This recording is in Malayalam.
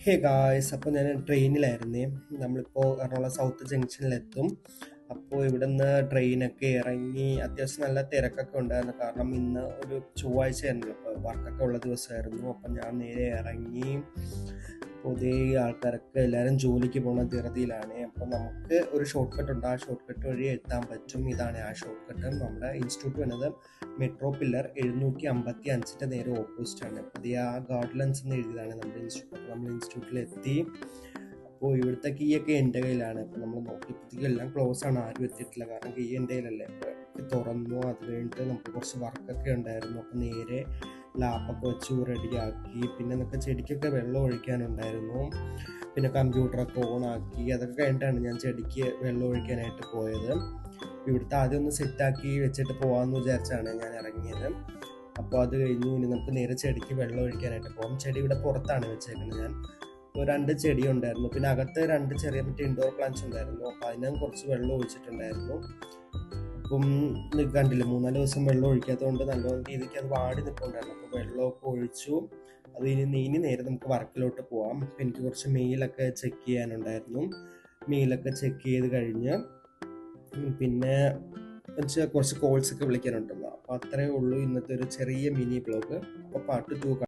ഹേ ഗായ്സ്, അപ്പോൾ ഞാൻ ട്രെയിനിലായിരുന്നേ. നമ്മളിപ്പോൾ എറണാകുളം സൗത്ത് ജംഗ്ഷനിലെത്തും. അപ്പോൾ ഇവിടുന്ന് ട്രെയിനൊക്കെ ഇറങ്ങി അത്യാവശ്യം നല്ല തിരക്കൊക്കെ ഉണ്ടായിരുന്നു. കാരണം ഇന്ന് ഒരു ചൊവ്വാഴ്ചയായിരുന്നല്ലോ, അപ്പോൾ വർക്കൊക്കെ ഉള്ള ദിവസമായിരുന്നു. അപ്പം ഞാൻ നേരെ ഇറങ്ങി. പൊതുവെ ആൾക്കാരൊക്കെ എല്ലാവരും ജോലിക്ക് പോകുന്ന ധൃതിയിലാണ്. അപ്പം നമുക്ക് ഒരു ഷോർട്ട് കട്ട് ഉണ്ട്. ആ ഷോർട്ട് കട്ട് വഴി എത്താൻ പറ്റും. ഇതാണ് ആ ഷോർട്ട് കട്ട്. നമ്മുടെ ഇൻസ്റ്റിറ്റ്യൂട്ട് വന്നത് മെട്രോ പില്ലർ 755 നേരെ ഓപ്പോസിറ്റാണ്. അത് ആ ഗാർഡ്ലൻസ് എന്ന് എഴുതിയതാണ് നമ്മുടെ ഇൻസ്റ്റിറ്റ്യൂട്ട്. അപ്പോൾ നമ്മൾ ഇൻസ്റ്റിറ്റ്യൂട്ടിലെത്തി. അപ്പോൾ ഇവിടുത്തെ കീ ഒക്കെ എൻ്റെ കയ്യിലാണ്. അപ്പോൾ നമ്മൾ നോക്കിയപ്പോഴത്തേക്കും എല്ലാം ക്ലോസ് ആണ്, ആരും എത്തിയിട്ടില്ല. കാരണം കീ എൻ്റെ കയ്യിലല്ലേ. അപ്പോൾ തുറന്നു. അത് കഴിഞ്ഞിട്ട് നമുക്ക് കുറച്ച് വർക്കൊക്കെ ഉണ്ടായിരുന്നു. അപ്പോൾ നേരെ ലാപ്പൊക്കെ വെച്ചു റെഡിയാക്കി. പിന്നെ നമുക്ക് ചെടിക്കൊക്കെ വെള്ളം ഒഴിക്കാനുണ്ടായിരുന്നു. പിന്നെ കമ്പ്യൂട്ടറൊക്കെ ഓണാക്കി. അതൊക്കെ കഴിഞ്ഞിട്ടാണ് ഞാൻ ചെടിക്ക് വെള്ളം ഒഴിക്കാനായിട്ട് പോയത്. ഇവിടുത്തെ ആദ്യം ഒന്ന് സെറ്റാക്കി വെച്ചിട്ട് പോകാമെന്ന് വിചാരിച്ചാണ് ഞാൻ ഇറങ്ങിയത്. അപ്പോൾ അത് കഴിഞ്ഞു. ഇനി നമുക്ക് നേരെ ചെടിക്ക് വെള്ളം ഒഴിക്കാനായിട്ട് പോകാം. ചെടി ഇവിടെ പുറത്താണ് വെച്ചേക്കുന്നത്. ഞാൻ 2 ചെടി ഉണ്ടായിരുന്നു. പിന്നെ അകത്ത് 2 ചെറിയ ഇൻഡോർ പ്ലാന്റ്സ് ഉണ്ടായിരുന്നു. അപ്പോൾ അതിനും കുറച്ച് വെള്ളം ഒഴിച്ചിട്ടുണ്ടായിരുന്നു. അപ്പം കണ്ടില്ല, 3-4 ദിവസം വെള്ളം ഒഴിക്കാത്തതുകൊണ്ട് നല്ല രീതിക്ക് അത് വാടി നിൽപ്പുണ്ടായിരുന്നു. അപ്പോൾ വെള്ളമൊക്കെ ഒഴിച്ചു. അത് ഇനി നേരെ നമുക്ക് വർക്കിലോട്ട് പോവാം. അപ്പം എനിക്ക് കുറച്ച് മെയിലൊക്കെ ചെക്ക് ചെയ്യാനുണ്ടായിരുന്നു. മെയിലൊക്കെ ചെക്ക് ചെയ്ത് കഴിഞ്ഞ് പിന്നെ കുറച്ച് കോൾസൊക്കെ വിളിക്കാനുണ്ടല്ലോ. അപ്പോൾ അത്രയേ ഉള്ളൂ ഇന്നത്തെ ഒരു ചെറിയ മിനി ബ്ലോഗ്. അപ്പോൾ പാർട്ട് 2